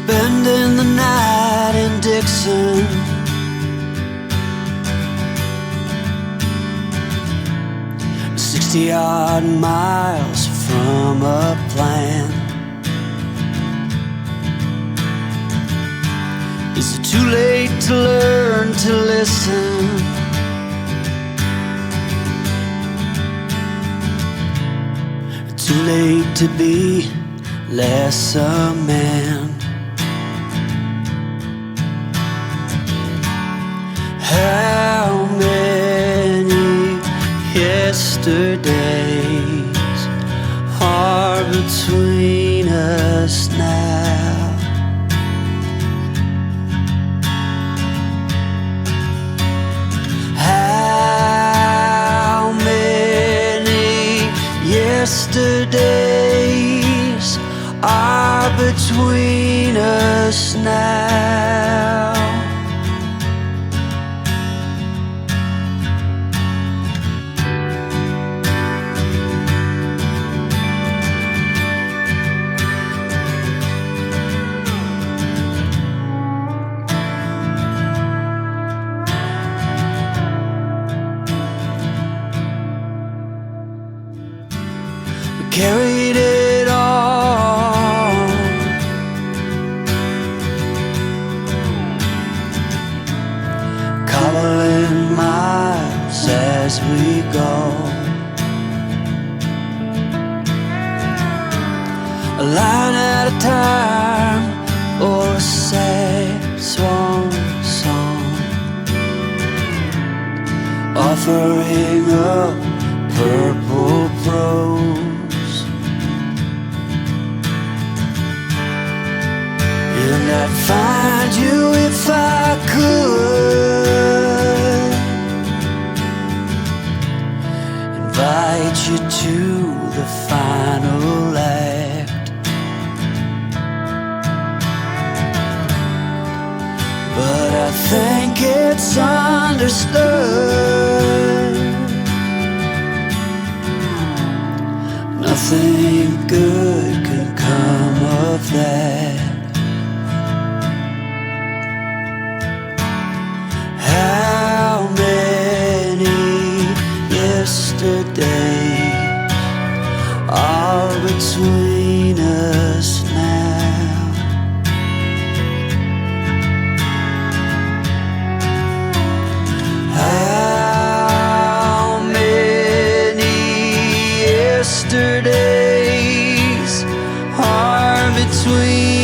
spending the night in Dixon. 60-odd miles from a plan. Is it too late to learn to listen? Too late to be less a man? How many yesterdays are between us now? How many yesterdays are between us now? Carried it on, cobbling miles as we go, a line at a time, or a sad swan song, offering up purple prose. And I'd find you if I could, invite you to the final act. But I think it's understood nothing good can come of that. How many yesterdays are between us now? How many yesterdays are between